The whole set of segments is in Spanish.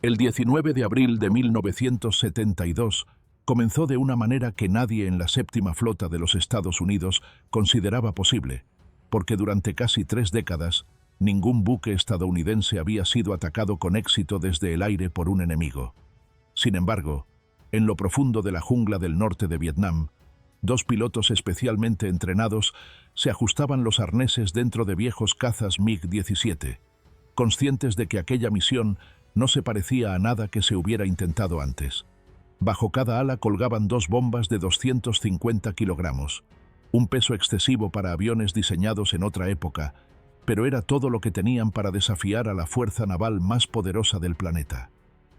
El 19 de abril de 1972 comenzó de una manera que nadie en la séptima flota de los Estados Unidos consideraba posible, porque durante casi 3 décadas ningún buque estadounidense había sido atacado con éxito desde el aire por un enemigo. Sin embargo, en lo profundo de la jungla del norte de Vietnam, 2 pilotos especialmente entrenados se ajustaban los arneses dentro de viejos cazas MiG-17, conscientes de que aquella misión no se parecía a nada que se hubiera intentado antes. Bajo cada ala colgaban 2 bombas de 250 kilogramos, un peso excesivo para aviones diseñados en otra época, pero era todo lo que tenían para desafiar a la fuerza naval más poderosa del planeta.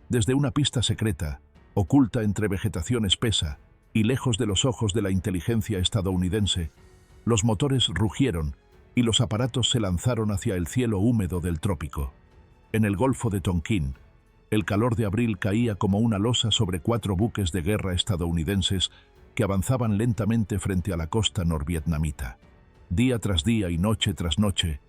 Desde una pista secreta, oculta entre vegetación espesa y lejos de los ojos de la inteligencia estadounidense, los motores rugieron y los aparatos se lanzaron hacia el cielo húmedo del trópico. En el Golfo de Tonquín, el calor de abril caía como una losa sobre 4 buques de guerra estadounidenses que avanzaban lentamente frente a la costa norvietnamita. Día tras día y noche tras noche,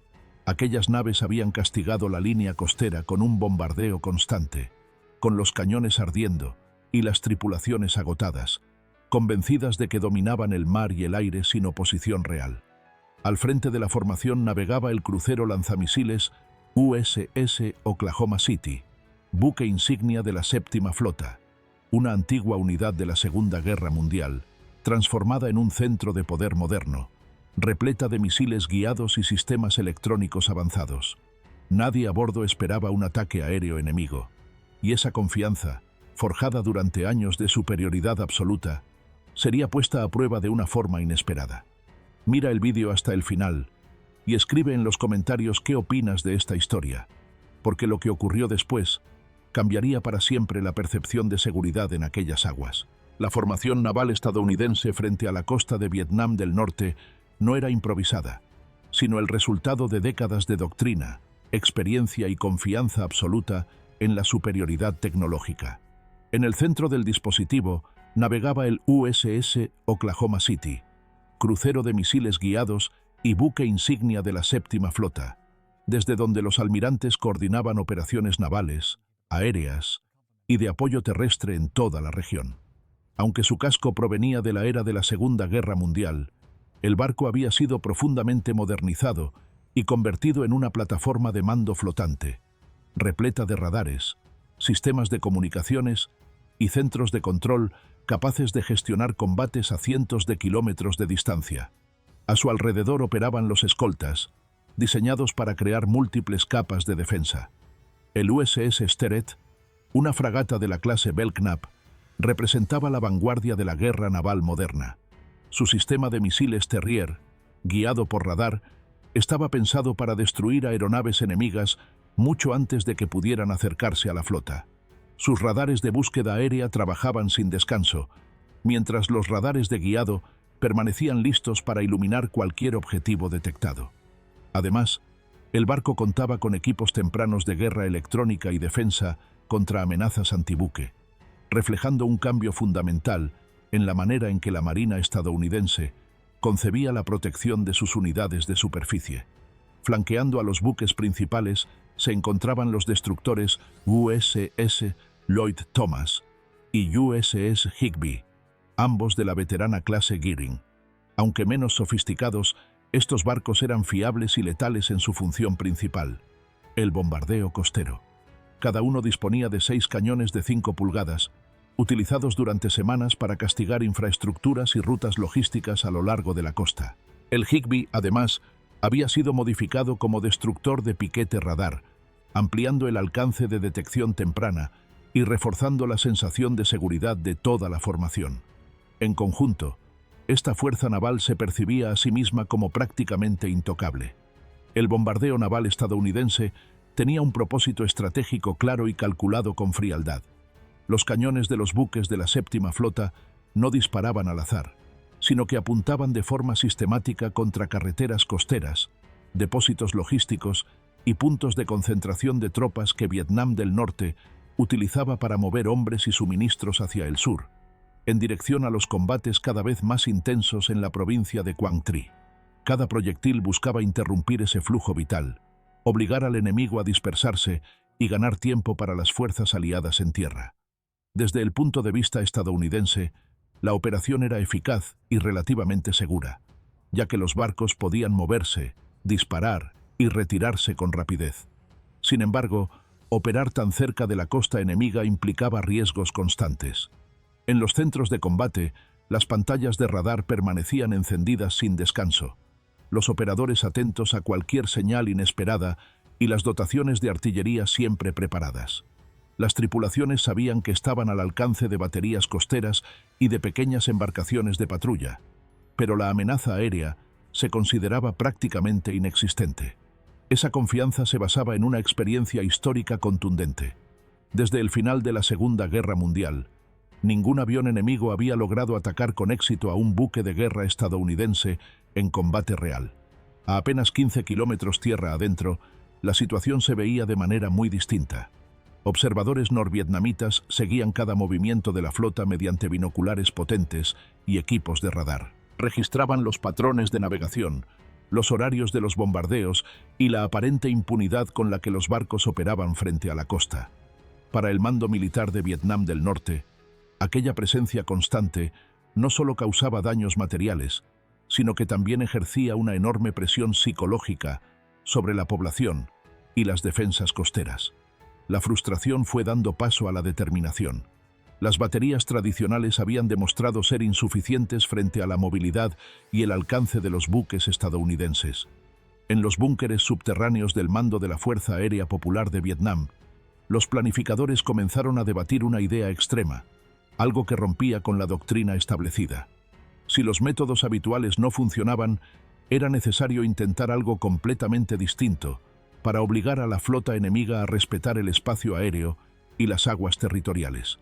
aquellas naves habían castigado la línea costera con un bombardeo constante, con los cañones ardiendo y las tripulaciones agotadas, convencidas de que dominaban el mar y el aire sin oposición real. Al frente de la formación navegaba el crucero lanzamisiles USS Oklahoma City, buque insignia de la séptima flota, una antigua unidad de la Segunda Guerra Mundial, transformada en un centro de poder moderno, repleta de misiles guiados y sistemas electrónicos avanzados. Nadie a bordo esperaba un ataque aéreo enemigo, y esa confianza, forjada durante años de superioridad absoluta, sería puesta a prueba de una forma inesperada. Mira el vídeo hasta el final y escribe en los comentarios qué opinas de esta historia, porque lo que ocurrió después cambiaría para siempre la percepción de seguridad en aquellas aguas. La formación naval estadounidense frente a la costa de Vietnam del Norte no era improvisada, sino el resultado de décadas de doctrina, experiencia y confianza absoluta en la superioridad tecnológica. En el centro del dispositivo navegaba el USS Oklahoma City, crucero de misiles guiados y buque insignia de la séptima flota, desde donde los almirantes coordinaban operaciones navales, aéreas y de apoyo terrestre en toda la región. Aunque su casco provenía de la era de la Segunda Guerra Mundial, el barco había sido profundamente modernizado y convertido en una plataforma de mando flotante, repleta de radares, sistemas de comunicaciones y centros de control capaces de gestionar combates a cientos de kilómetros de distancia. A su alrededor operaban los escoltas, diseñados para crear múltiples capas de defensa. El USS Sterett, una fragata de la clase Belknap, representaba la vanguardia de la guerra naval moderna. Su sistema de misiles Terrier, guiado por radar, estaba pensado para destruir aeronaves enemigas mucho antes de que pudieran acercarse a la flota. Sus radares de búsqueda aérea trabajaban sin descanso, mientras los radares de guiado permanecían listos para iluminar cualquier objetivo detectado. Además, el barco contaba con equipos tempranos de guerra electrónica y defensa contra amenazas antibuque, reflejando un cambio fundamental en la manera en que la Marina estadounidense concebía la protección de sus unidades de superficie. Flanqueando a los buques principales se encontraban los destructores USS Lloyd Thomas y USS Higbee, ambos de la veterana clase Gearing. Aunque menos sofisticados, estos barcos eran fiables y letales en su función principal, el bombardeo costero. Cada uno disponía de 6 cañones de 5 pulgadas, utilizados durante semanas para castigar infraestructuras y rutas logísticas a lo largo de la costa. El Higbee, además, había sido modificado como destructor de piquete radar, ampliando el alcance de detección temprana y reforzando la sensación de seguridad de toda la formación. En conjunto, esta fuerza naval se percibía a sí misma como prácticamente intocable. El bombardeo naval estadounidense tenía un propósito estratégico claro y calculado con frialdad. Los cañones de los buques de la séptima flota no disparaban al azar, sino que apuntaban de forma sistemática contra carreteras costeras, depósitos logísticos y puntos de concentración de tropas que Vietnam del Norte utilizaba para mover hombres y suministros hacia el sur, en dirección a los combates cada vez más intensos en la provincia de Quang Tri. Cada proyectil buscaba interrumpir ese flujo vital, obligar al enemigo a dispersarse y ganar tiempo para las fuerzas aliadas en tierra. Desde el punto de vista estadounidense, la operación era eficaz y relativamente segura, ya que los barcos podían moverse, disparar y retirarse con rapidez. Sin embargo, operar tan cerca de la costa enemiga implicaba riesgos constantes. En los centros de combate, las pantallas de radar permanecían encendidas sin descanso, los operadores atentos a cualquier señal inesperada y las dotaciones de artillería siempre preparadas. Las tripulaciones sabían que estaban al alcance de baterías costeras y de pequeñas embarcaciones de patrulla, pero la amenaza aérea se consideraba prácticamente inexistente. Esa confianza se basaba en una experiencia histórica contundente. Desde el final de la Segunda Guerra Mundial, ningún avión enemigo había logrado atacar con éxito a un buque de guerra estadounidense en combate real. A apenas 15 kilómetros tierra adentro, la situación se veía de manera muy distinta. Observadores norvietnamitas seguían cada movimiento de la flota mediante binoculares potentes y equipos de radar. Registraban los patrones de navegación, los horarios de los bombardeos y la aparente impunidad con la que los barcos operaban frente a la costa. Para el mando militar de Vietnam del Norte, aquella presencia constante no solo causaba daños materiales, sino que también ejercía una enorme presión psicológica sobre la población y las defensas costeras. La frustración fue dando paso a la determinación. Las baterías tradicionales habían demostrado ser insuficientes frente a la movilidad y el alcance de los buques estadounidenses. En los búnkeres subterráneos del mando de la Fuerza Aérea Popular de Vietnam, los planificadores comenzaron a debatir una idea extrema, algo que rompía con la doctrina establecida. Si los métodos habituales no funcionaban, era necesario intentar algo completamente distinto para obligar a la flota enemiga a respetar el espacio aéreo y las aguas territoriales.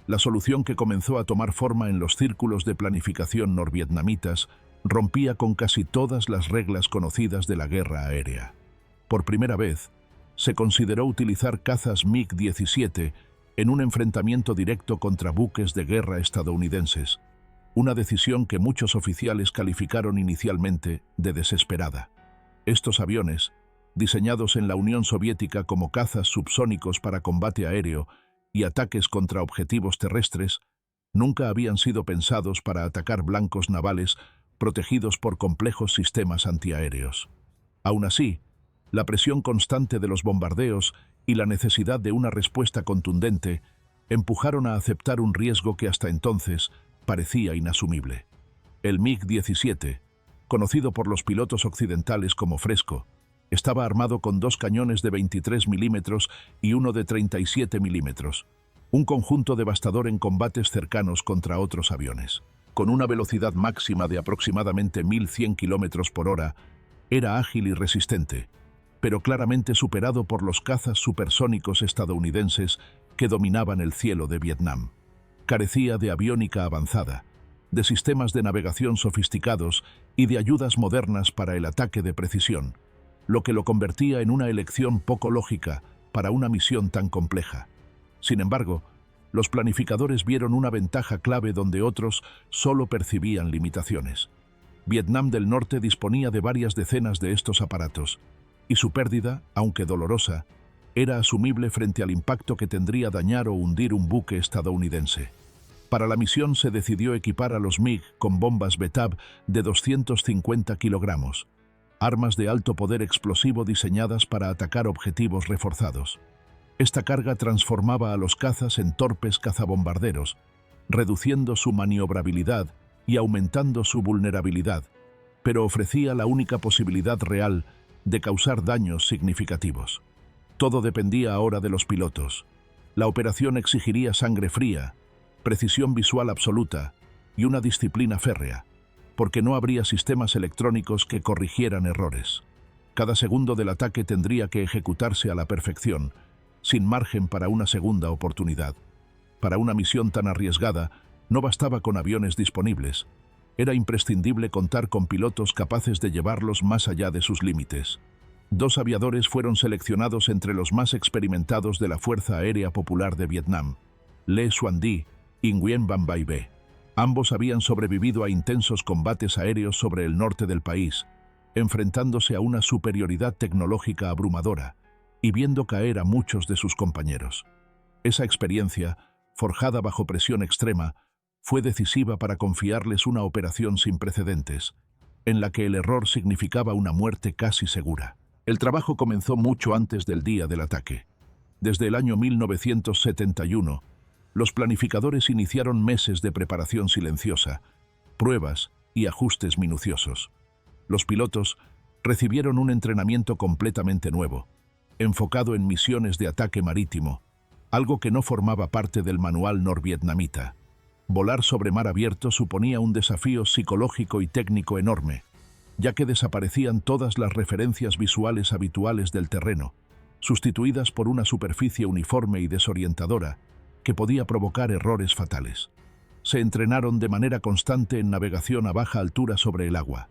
La solución que comenzó a tomar forma en los círculos de planificación norvietnamitas rompía con casi todas las reglas conocidas de la guerra aérea. Por primera vez, se consideró utilizar cazas MiG-17 en un enfrentamiento directo contra buques de guerra estadounidenses, una decisión que muchos oficiales calificaron inicialmente de desesperada. Estos aviones, diseñados en la Unión Soviética como cazas subsónicos para combate aéreo y ataques contra objetivos terrestres, nunca habían sido pensados para atacar blancos navales protegidos por complejos sistemas antiaéreos. Aún así, la presión constante de los bombardeos y la necesidad de una respuesta contundente empujaron a aceptar un riesgo que hasta entonces parecía inasumible. El MiG-17, conocido por los pilotos occidentales como Fresco, estaba armado con 2 cañones de 23 milímetros y uno de 37 milímetros, un conjunto devastador en combates cercanos contra otros aviones. Con una velocidad máxima de aproximadamente 1.100 kilómetros por hora, era ágil y resistente, pero claramente superado por los cazas supersónicos estadounidenses que dominaban el cielo de Vietnam. Carecía de aviónica avanzada, de sistemas de navegación sofisticados y de ayudas modernas para el ataque de precisión, lo que lo convertía en una elección poco lógica para una misión tan compleja. Sin embargo, los planificadores vieron una ventaja clave donde otros solo percibían limitaciones. Vietnam del Norte disponía de varias decenas de estos aparatos, y su pérdida, aunque dolorosa, era asumible frente al impacto que tendría dañar o hundir un buque estadounidense. Para la misión se decidió equipar a los MiG con bombas BTAB de 250 kilogramos, armas de alto poder explosivo diseñadas para atacar objetivos reforzados. Esta carga transformaba a los cazas en torpes cazabombarderos, reduciendo su maniobrabilidad y aumentando su vulnerabilidad, pero ofrecía la única posibilidad real de causar daños significativos. Todo dependía ahora de los pilotos. La operación exigiría sangre fría, precisión visual absoluta y una disciplina férrea, porque no habría sistemas electrónicos que corrigieran errores. Cada segundo del ataque tendría que ejecutarse a la perfección, sin margen para una segunda oportunidad. Para una misión tan arriesgada, no bastaba con aviones disponibles. Era imprescindible contar con pilotos capaces de llevarlos más allá de sus límites. 2 aviadores fueron seleccionados entre los más experimentados de la Fuerza Aérea Popular de Vietnam, Le Xuan Di y Nguyen Van Bai Be. Ambos habían sobrevivido a intensos combates aéreos sobre el norte del país, enfrentándose a una superioridad tecnológica abrumadora, y viendo caer a muchos de sus compañeros. Esa experiencia, forjada bajo presión extrema, fue decisiva para confiarles una operación sin precedentes, en la que el error significaba una muerte casi segura. El trabajo comenzó mucho antes del día del ataque. Desde el año 1971, los planificadores iniciaron meses de preparación silenciosa, pruebas y ajustes minuciosos. Los pilotos recibieron un entrenamiento completamente nuevo, enfocado en misiones de ataque marítimo, algo que no formaba parte del manual norvietnamita. Volar sobre mar abierto suponía un desafío psicológico y técnico enorme, ya que desaparecían todas las referencias visuales habituales del terreno, sustituidas por una superficie uniforme y desorientadora que podía provocar errores fatales. Se entrenaron de manera constante en navegación a baja altura sobre el agua,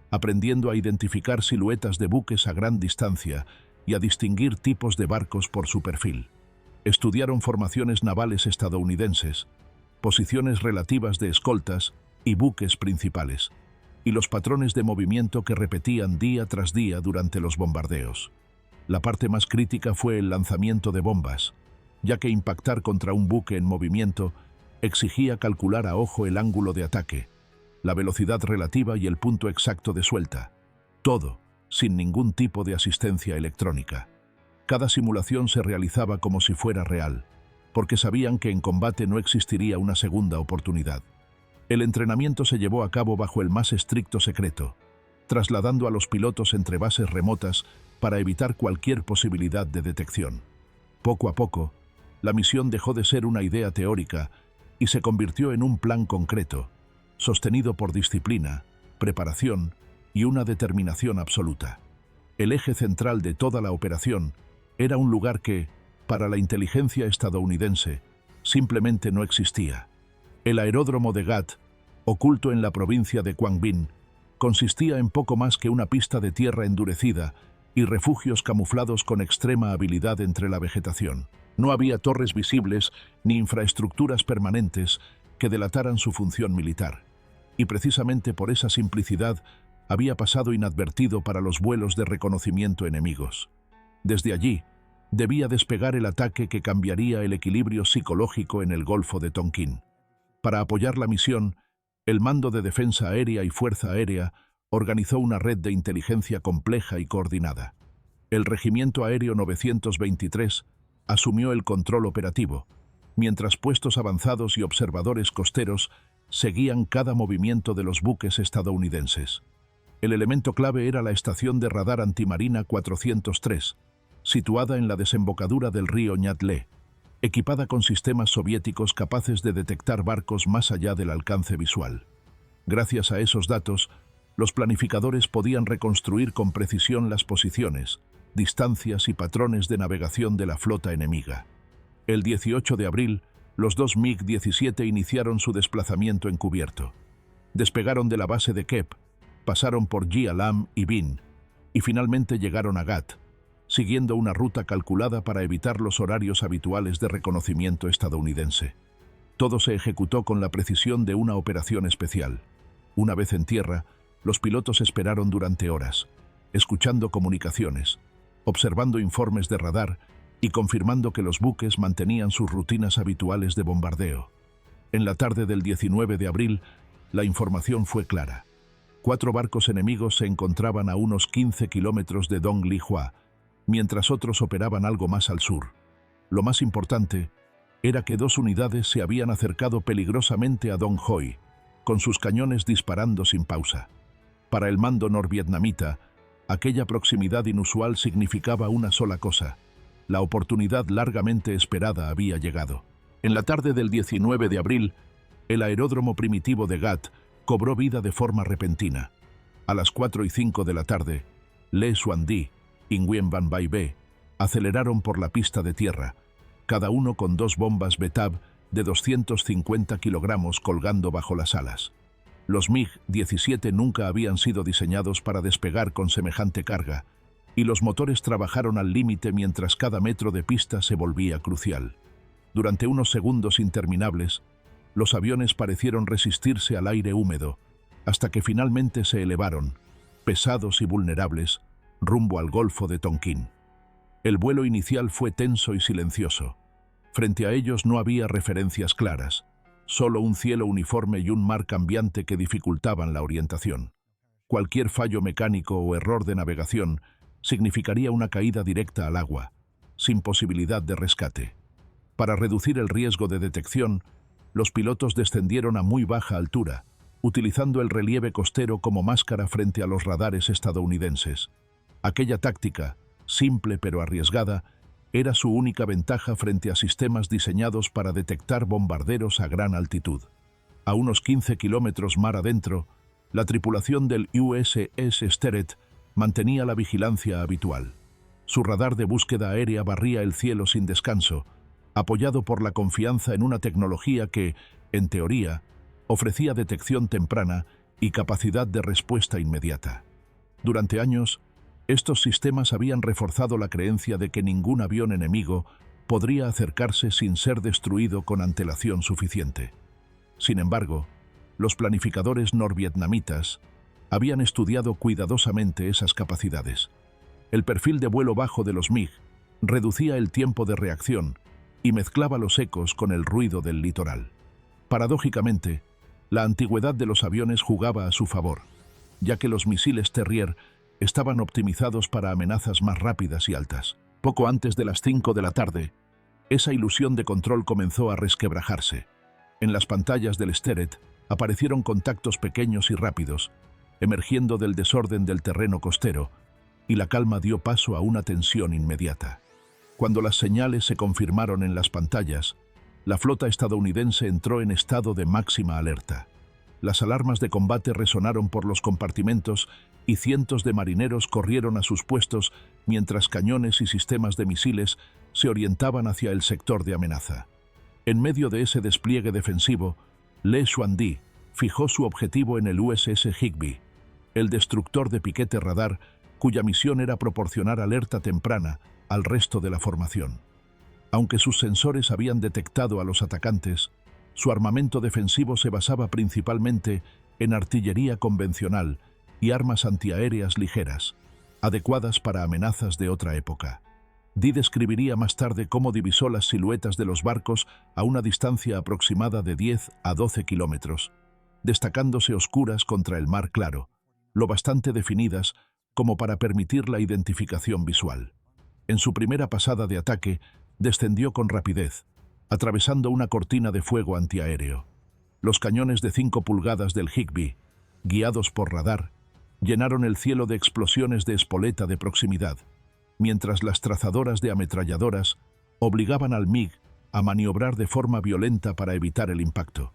aprendiendo a identificar siluetas de buques a gran distancia y a distinguir tipos de barcos por su perfil. Estudiaron formaciones navales estadounidenses, posiciones relativas de escoltas y buques principales, y los patrones de movimiento que repetían día tras día durante los bombardeos. La parte más crítica fue el lanzamiento de bombas, ya que impactar contra un buque en movimiento exigía calcular a ojo el ángulo de ataque, la velocidad relativa y el punto exacto de suelta, todo sin ningún tipo de asistencia electrónica. Cada simulación se realizaba como si fuera real, porque sabían que en combate no existiría una segunda oportunidad. El entrenamiento se llevó a cabo bajo el más estricto secreto, trasladando a los pilotos entre bases remotas para evitar cualquier posibilidad de detección. Poco a poco, la misión dejó de ser una idea teórica y se convirtió en un plan concreto, sostenido por disciplina, preparación y una determinación absoluta. El eje central de toda la operación era un lugar que, para la inteligencia estadounidense, simplemente no existía. El aeródromo de Ghat, oculto en la provincia de Quang Binh, consistía en poco más que una pista de tierra endurecida y refugios camuflados con extrema habilidad entre la vegetación. No había torres visibles ni infraestructuras permanentes que delataran su función militar, y precisamente por esa simplicidad había pasado inadvertido para los vuelos de reconocimiento enemigos. Desde allí, debía despegar el ataque que cambiaría el equilibrio psicológico en el Golfo de Tonkin. Para apoyar la misión, el Mando de Defensa Aérea y Fuerza Aérea organizó una red de inteligencia compleja y coordinada. El Regimiento Aéreo 923 asumió el control operativo, mientras puestos avanzados y observadores costeros seguían cada movimiento de los buques estadounidenses. El elemento clave era la estación de radar antimarina 403, situada en la desembocadura del río Nyatle, equipada con sistemas soviéticos capaces de detectar barcos más allá del alcance visual. Gracias a esos datos, los planificadores podían reconstruir con precisión las posiciones, distancias y patrones de navegación de la flota enemiga. El 18 de abril, los dos MiG-17 iniciaron su desplazamiento encubierto. Despegaron de la base de Kep, pasaron por Gia Lam y Binh, y finalmente llegaron a Ghat, siguiendo una ruta calculada para evitar los horarios habituales de reconocimiento estadounidense. Todo se ejecutó con la precisión de una operación especial. Una vez en tierra, los pilotos esperaron durante horas, escuchando comunicaciones, observando informes de radar y confirmando que los buques mantenían sus rutinas habituales de bombardeo. En la tarde del 19 de abril, la información fue clara. 4 barcos enemigos se encontraban a unos 15 kilómetros de Dong Li Hua, mientras otros operaban algo más al sur. Lo más importante era que 2 unidades se habían acercado peligrosamente a Dong Hoi, con sus cañones disparando sin pausa. Para el mando norvietnamita, aquella proximidad inusual significaba una sola cosa: la oportunidad largamente esperada había llegado. En la tarde del 19 de abril, el aeródromo primitivo de Ghat cobró vida de forma repentina. A las 4:05 de la tarde, Le Xuan Di y Nguyen Van Bai Be aceleraron por la pista de tierra, cada uno con 2 bombas Betab de 250 kilogramos colgando bajo las alas. Los MiG-17 nunca habían sido diseñados para despegar con semejante carga, y los motores trabajaron al límite mientras cada metro de pista se volvía crucial. Durante unos segundos interminables, los aviones parecieron resistirse al aire húmedo, hasta que finalmente se elevaron, pesados y vulnerables, rumbo al Golfo de Tonkin. El vuelo inicial fue tenso y silencioso. Frente a ellos no había referencias claras, solo un cielo uniforme y un mar cambiante que dificultaban la orientación. Cualquier fallo mecánico o error de navegación significaría una caída directa al agua, sin posibilidad de rescate. Para reducir el riesgo de detección, los pilotos descendieron a muy baja altura, utilizando el relieve costero como máscara frente a los radares estadounidenses. Aquella táctica, simple pero arriesgada, era su única ventaja frente a sistemas diseñados para detectar bombarderos a gran altitud. A unos 15 kilómetros mar adentro, la tripulación del USS Sterett mantenía la vigilancia habitual. Su radar de búsqueda aérea barría el cielo sin descanso, apoyado por la confianza en una tecnología que, en teoría, ofrecía detección temprana y capacidad de respuesta inmediata. Durante años, estos sistemas habían reforzado la creencia de que ningún avión enemigo podría acercarse sin ser destruido con antelación suficiente. Sin embargo, los planificadores norvietnamitas habían estudiado cuidadosamente esas capacidades. El perfil de vuelo bajo de los MiG reducía el tiempo de reacción y mezclaba los ecos con el ruido del litoral. Paradójicamente, la antigüedad de los aviones jugaba a su favor, ya que los misiles Terrier estaban optimizados para amenazas más rápidas y altas. Poco antes de las 5 de la tarde, esa ilusión de control comenzó a resquebrajarse. En las pantallas del Sterett aparecieron contactos pequeños y rápidos, emergiendo del desorden del terreno costero, y la calma dio paso a una tensión inmediata. Cuando las señales se confirmaron en las pantallas, la flota estadounidense entró en estado de máxima alerta. Las alarmas de combate resonaron por los compartimentos y cientos de marineros corrieron a sus puestos mientras cañones y sistemas de misiles se orientaban hacia el sector de amenaza. En medio de ese despliegue defensivo, Le Xuan-Di fijó su objetivo en el USS Higbee, el destructor de piquete radar cuya misión era proporcionar alerta temprana al resto de la formación. Aunque sus sensores habían detectado a los atacantes, su armamento defensivo se basaba principalmente en artillería convencional y armas antiaéreas ligeras, adecuadas para amenazas de otra época. Di describiría más tarde cómo divisó las siluetas de los barcos a una distancia aproximada de 10 a 12 kilómetros, destacándose oscuras contra el mar claro, lo bastante definidas como para permitir la identificación visual. En su primera pasada de ataque, descendió con rapidez, atravesando una cortina de fuego antiaéreo. Los cañones de 5 pulgadas del Higbee, guiados por radar, llenaron el cielo de explosiones de espoleta de proximidad, mientras las trazadoras de ametralladoras obligaban al MiG a maniobrar de forma violenta para evitar el impacto.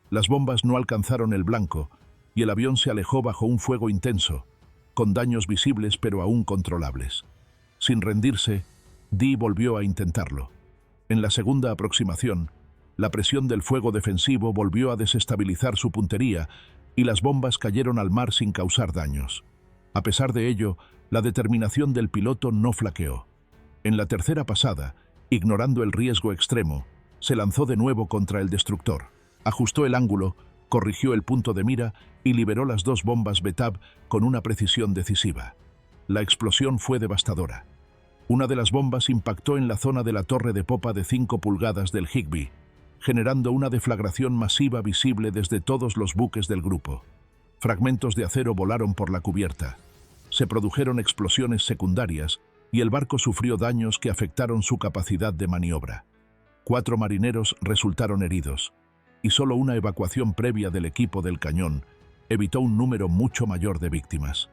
Las bombas no alcanzaron el blanco y el avión se alejó bajo un fuego intenso, con daños visibles pero aún controlables. Sin rendirse, Di volvió a intentarlo. En la segunda aproximación, la presión del fuego defensivo volvió a desestabilizar su puntería y las bombas cayeron al mar sin causar daños. A pesar de ello, la determinación del piloto no flaqueó. En la tercera pasada, ignorando el riesgo extremo, se lanzó de nuevo contra el destructor. Ajustó el ángulo, corrigió el punto de mira y liberó las 2 bombas Betab con una precisión decisiva. La explosión fue devastadora. Una de las bombas impactó en la zona de la torre de popa de 5 pulgadas del Higbee, generando una deflagración masiva visible desde todos los buques del grupo. Fragmentos de acero volaron por la cubierta. Se produjeron explosiones secundarias y el barco sufrió daños que afectaron su capacidad de maniobra. 4 marineros resultaron heridos, y solo una evacuación previa del equipo del cañón evitó un número mucho mayor de víctimas.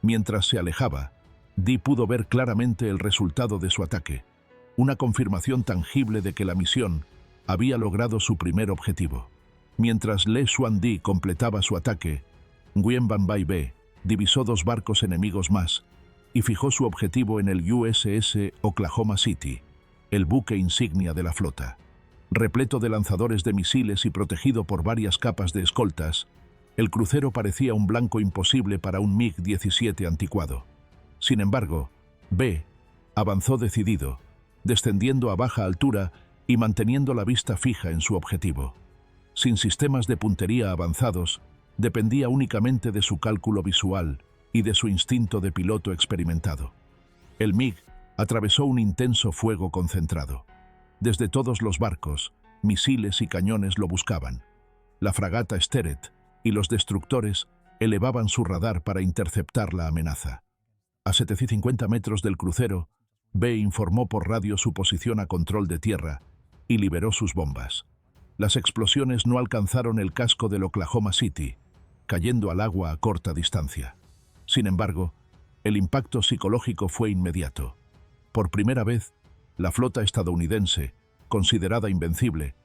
Mientras se alejaba, Di pudo ver claramente el resultado de su ataque, una confirmación tangible de que la misión había logrado su primer objetivo. Mientras Le Xuan-Di completaba su ataque, Nguyen Van Bai Be divisó 2 barcos enemigos más y fijó su objetivo en el USS Oklahoma City, el buque insignia de la flota. Repleto de lanzadores de misiles y protegido por varias capas de escoltas, el crucero parecía un blanco imposible para un MiG-17 anticuado. Sin embargo, B avanzó decidido, descendiendo a baja altura y manteniendo la vista fija en su objetivo. Sin sistemas de puntería avanzados, dependía únicamente de su cálculo visual y de su instinto de piloto experimentado. El MiG atravesó un intenso fuego concentrado. Desde todos los barcos, misiles y cañones lo buscaban. La fragata Steret y los destructores elevaban su radar para interceptar la amenaza. A 750 metros del crucero, B informó por radio su posición a control de tierra y liberó sus bombas. Las explosiones no alcanzaron el casco del Oklahoma City, cayendo al agua a corta distancia. Sin embargo, el impacto psicológico fue inmediato. Por primera vez, la flota estadounidense, considerada invencible,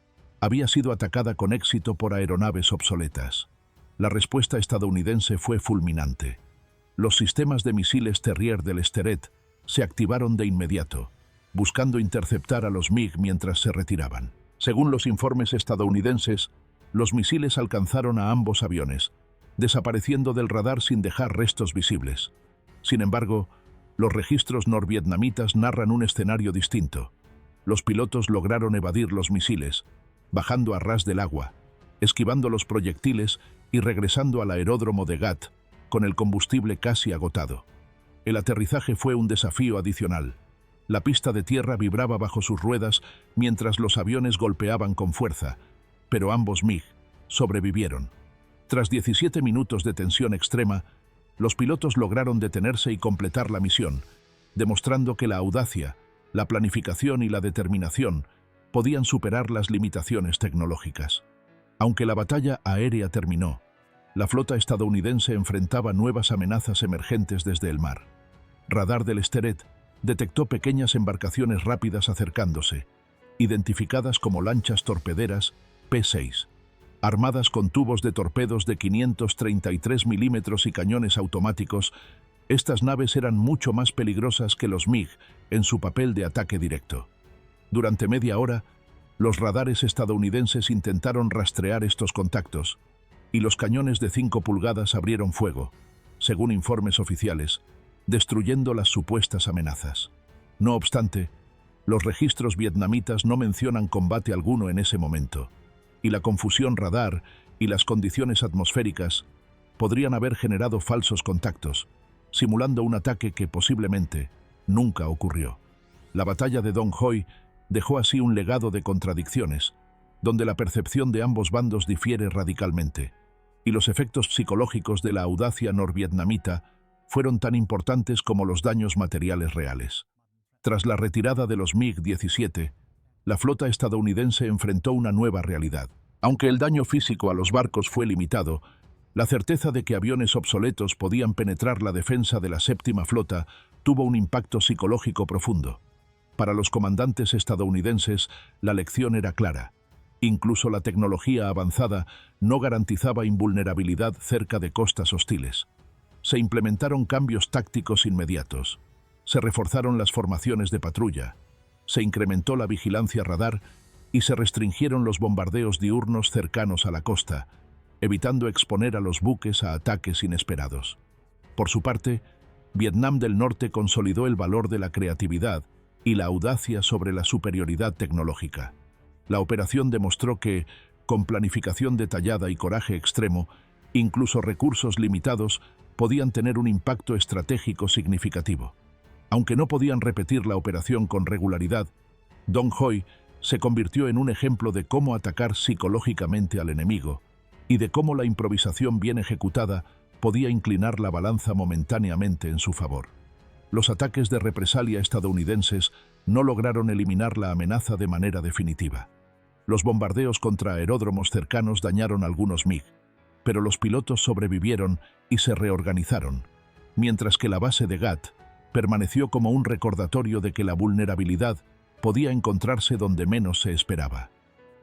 había sido atacada con éxito por aeronaves obsoletas. La respuesta estadounidense fue fulminante. Los sistemas de misiles Terrier del Steret se activaron de inmediato, buscando interceptar a los MiG mientras se retiraban. Según los informes estadounidenses, los misiles alcanzaron a ambos aviones, desapareciendo del radar sin dejar restos visibles. Sin embargo, los registros norvietnamitas narran un escenario distinto. Los pilotos lograron evadir los misiles, bajando a ras del agua, esquivando los proyectiles y regresando al aeródromo de Gat, con el combustible casi agotado. El aterrizaje fue un desafío adicional. La pista de tierra vibraba bajo sus ruedas mientras los aviones golpeaban con fuerza, pero ambos MiG sobrevivieron. Tras 17 minutos de tensión extrema, los pilotos lograron detenerse y completar la misión, demostrando que la audacia, la planificación y la determinación podían superar las limitaciones tecnológicas. Aunque la batalla aérea terminó, la flota estadounidense enfrentaba nuevas amenazas emergentes desde el mar. Radar del Steret detectó pequeñas embarcaciones rápidas acercándose, identificadas como lanchas torpederas P-6. Armadas con tubos de torpedos de 533 milímetros y cañones automáticos, estas naves eran mucho más peligrosas que los MiG en su papel de ataque directo. Durante media hora, los radares estadounidenses intentaron rastrear estos contactos, y los cañones de 5 pulgadas abrieron fuego, según informes oficiales, destruyendo las supuestas amenazas. No obstante, los registros vietnamitas no mencionan combate alguno en ese momento, y la confusión radar y las condiciones atmosféricas podrían haber generado falsos contactos, simulando un ataque que posiblemente nunca ocurrió. La batalla de Dong Hoi dejó así un legado de contradicciones, donde la percepción de ambos bandos difiere radicalmente, y los efectos psicológicos de la audacia norvietnamita fueron tan importantes como los daños materiales reales. Tras la retirada de los MiG-17, la flota estadounidense enfrentó una nueva realidad. Aunque el daño físico a los barcos fue limitado, la certeza de que aviones obsoletos podían penetrar la defensa de la séptima flota tuvo un impacto psicológico profundo. Para los comandantes estadounidenses, la lección era clara. Incluso la tecnología avanzada no garantizaba invulnerabilidad cerca de costas hostiles. Se implementaron cambios tácticos inmediatos. Se reforzaron las formaciones de patrulla. Se incrementó la vigilancia radar y se restringieron los bombardeos diurnos cercanos a la costa, evitando exponer a los buques a ataques inesperados. Por su parte, Vietnam del Norte consolidó el valor de la creatividad y la audacia sobre la superioridad tecnológica. La operación demostró que, con planificación detallada y coraje extremo, incluso recursos limitados podían tener un impacto estratégico significativo. Aunque no podían repetir la operación con regularidad, Dong Hoi se convirtió en un ejemplo de cómo atacar psicológicamente al enemigo y de cómo la improvisación bien ejecutada podía inclinar la balanza momentáneamente en su favor. Los ataques de represalia estadounidenses no lograron eliminar la amenaza de manera definitiva. Los bombardeos contra aeródromos cercanos dañaron algunos MiG, pero los pilotos sobrevivieron y se reorganizaron, mientras que la base de Gat permaneció como un recordatorio de que la vulnerabilidad podía encontrarse donde menos se esperaba.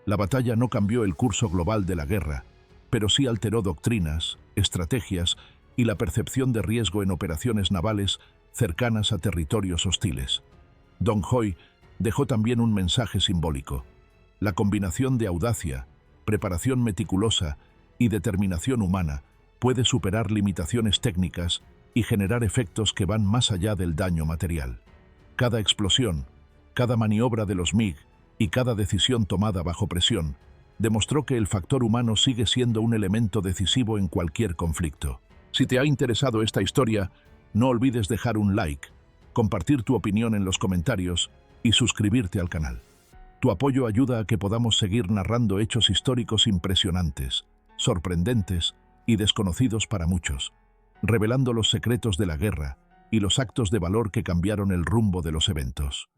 La batalla no cambió el curso global de la guerra, pero sí alteró doctrinas, estrategias y la percepción de riesgo en operaciones navales cercanas a territorios hostiles. Dong Hoi dejó también un mensaje simbólico. La combinación de audacia, preparación meticulosa y determinación humana puede superar limitaciones técnicas y generar efectos que van más allá del daño material. Cada explosión, cada maniobra de los MiG y cada decisión tomada bajo presión demostró que el factor humano sigue siendo un elemento decisivo en cualquier conflicto. Si te ha interesado esta historia, no olvides dejar un like, compartir tu opinión en los comentarios y suscribirte al canal. Tu apoyo ayuda a que podamos seguir narrando hechos históricos impresionantes, sorprendentes y desconocidos para muchos, revelando los secretos de la guerra y los actos de valor que cambiaron el rumbo de los eventos.